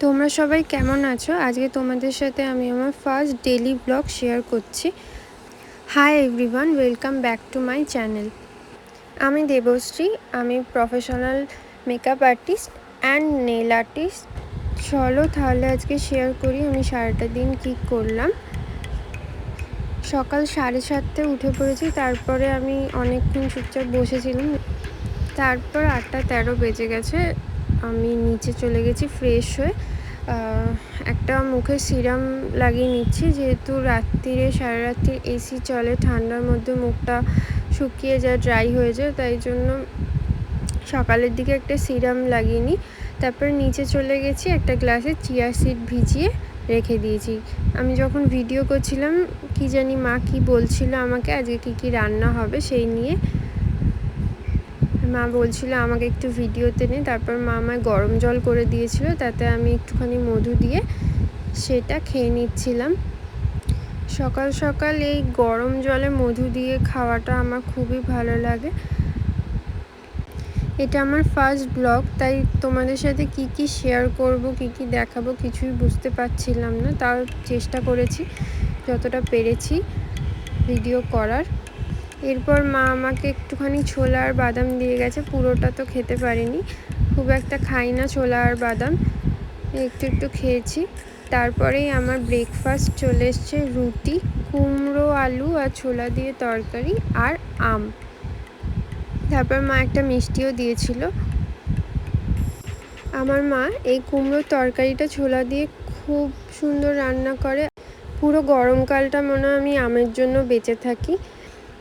তোমরা সবাই কেমন আছো? আজকে তোমাদের সাথে আমি আমার ফার্স্ট ডেইলি ব্লগ শেয়ার করছি। Hi everyone, welcome back to my channel. আমি দেবশ্রী, আমি professional makeup artist and nail artist. চলো তাহলে আজকে শেয়ার করি আমি সারাটা দিন কী করলাম। সকাল 7:30 উঠে পড়েছি, তারপরে আমি অনেকক্ষণ চুপচাপ বসেছিলাম। তারপর 8:13 বেজে গেছে, আমি নিচে চলে গেছি ফ্রেশ হয়ে। একটা মুখে সিরাম লাগিয়ে নিচ্ছি, যেহেতু রাত্রিরে সারা রাত্রি এসি চলে, ঠান্ডার মধ্যে মুখটা শুকিয়ে যায়, ড্রাই হয়ে যায়, তাই জন্য সকালের দিকে একটা সিরাম লাগিয়ে নিই। তারপরে নিচে চলে গেছি, একটা গ্লাসে চিয়া সিড ভিজিয়ে রেখে দিয়েছি। আমি যখন ভিডিও করছিলাম কি জানি মা কি বলছিল আমাকে আজকে কী রান্না হবে সেই নিয়ে। মা বলছিল আমাকে একটু ভিডিওতে নে, তারপর মা আমায় গরম জল করে দিয়েছিল, তাতে আমি একটুখানি মধু দিয়ে সেটা খেয়ে নিচ্ছিলাম। সকাল সকাল এই গরম জলে মধু দিয়ে খাওয়াটা আমার খুবই ভালো লাগে। এটা আমার ফার্স্ট ব্লগ, তাই তোমাদের সাথে কি শেয়ার করব, কি দেখাবো কিছুই বুঝতে পারছিলাম না, তাও চেষ্টা করেছি যতটা পেরেছি ভিডিও করার। এরপর মা আমাকে একটুখানি ছোলা আর বাদাম দিয়ে গেছে, পুরোটা তো খেতে পারিনি, খুব একটা খাই না ছোলা আর বাদাম, একটু খেয়েছি। তারপরেই আমার ব্রেকফাস্ট চলে এসছে, রুটি, কুমড়ো আলু আর ছোলা দিয়ে তরকারি আর আম। তারপর মা একটা মিষ্টিও দিয়েছিল। আমার মা এই কুমড়োর তরকারিটা ছোলা দিয়ে খুব সুন্দর রান্না করে। পুরো গরমকালটা মনে হয় আমি আমের জন্য বেঁচে থাকি।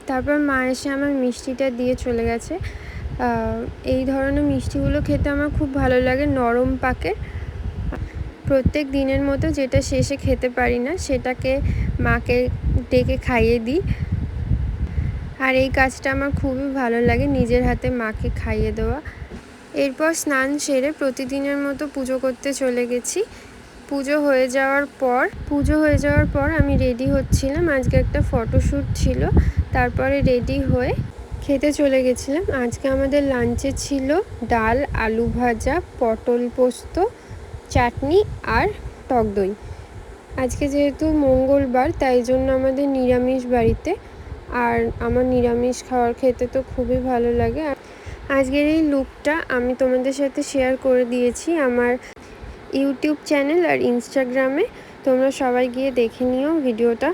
তারপর মা এসে আমার মিষ্টিটা দিয়ে চলে গেছে। এই ধরনের মিষ্টিগুলো খেতে আমার খুব ভালো লাগে, নরম পাকে। প্রত্যেক দিনের মতো যেটা শেষে খেতে পারি না সেটাকে মাকে ডেকে খাইয়ে দিই, আর এই কাজটা আমার খুবই ভালো লাগে, নিজের হাতে মাকে খাইয়ে দেওয়া। এরপর স্নান সেরে প্রতিদিনের মতো পুজো করতে চলে গেছি। পুজো হয়ে যাওয়ার পর আমি রেডি হচ্ছিলাম, আজকে একটা ফটোশ্যুট ছিল। তারপরে রেডি হয়ে খেতে চলে গেছিলাম। আজকে আমাদের লাঞ্চে ছিল ডাল, আলু ভাজা, পটল পোস্ত, চাটনি আর টক দই। আজকে যেহেতু মঙ্গলবার তাই জন্য আমাদের নিরামিষ বাড়িতে, আর আমার নিরামিষ খাওয়ার খেতে তো খুবই ভালো লাগে। আজকের এই লুকটা আমি তোমাদের সাথে শেয়ার করে দিয়েছি আমার ইউটিউব চ্যানেল আর ইনস্টাগ্রামে, তোমরা সবাই গিয়ে দেখে নিও ভিডিওটা।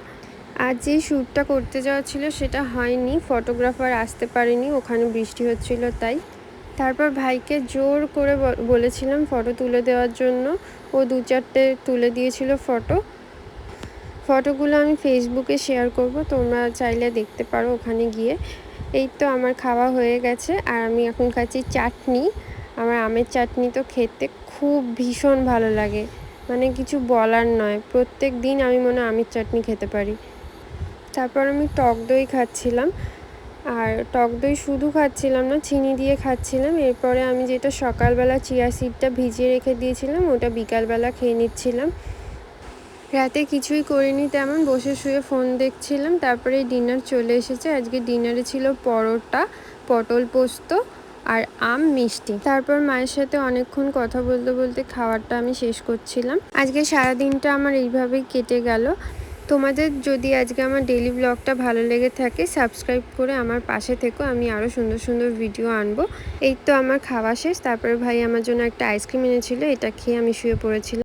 আর যেই শ্যুটটা করতে যাওয়া ছিল সেটা হয়নি, ফটোগ্রাফার আসতে পারেনি, ওখানে বৃষ্টি হচ্ছিল তাই। তারপর ভাইকে জোর করে বলেছিলাম ফটো তুলে দেওয়ার জন্য, ও 2-4টে তুলে দিয়েছিল ফটোগুলো আমি ফেসবুকে শেয়ার করব, তোমরা চাইলে দেখতে পারো ওখানে গিয়ে। এই তো আমার খাওয়া হয়ে গেছে, আর আমি এখন খাচ্ছি চাটনি। আমার আমের চাটনি তো খেতে খুব ভীষণ ভালো লাগে, মানে কিছু বলার নয়, প্রত্যেক দিন আমি মনে হয় আমের চাটনি খেতে পারি। তারপর আমি টক দই খাচ্ছিলাম, আর টক দই শুধু খাচ্ছিলাম না, চিনি দিয়ে খাচ্ছিলাম। এরপরে আমি যেটা সকালবেলা চিয়া সিডটা ভিজিয়ে রেখে দিয়েছিলাম ওটা বিকালবেলা খেয়ে নিচ্ছিলাম। রাতে কিছুই করিনি তেমন, বসে শুয়ে ফোন দেখছিলাম। তারপরে ডিনার চলে এসেছে, আজকে ডিনারে ছিল পরোটা, পটল পোস্ত আর আম, মিষ্টি। তারপর মায়ের সাথে অনেকক্ষণ কথা বলতে বলতে খাবারটা আমি শেষ করছিলাম। আজকে সারাদিনটা আমার এইভাবেই কেটে গেল। তোমাদের যদি আজকে আমার ডেইলি ব্লগটা ভালো লেগে থাকে সাবস্ক্রাইব করে আমার পাশে থেকো, আমি আরও সুন্দর সুন্দর ভিডিও আনবো। এই তো আমার খাওয়া শেষ, তারপরে ভাই আমার জন্য একটা আইসক্রিম এনেছিল, এটা খেয়ে আমি শুয়ে পড়েছিলাম।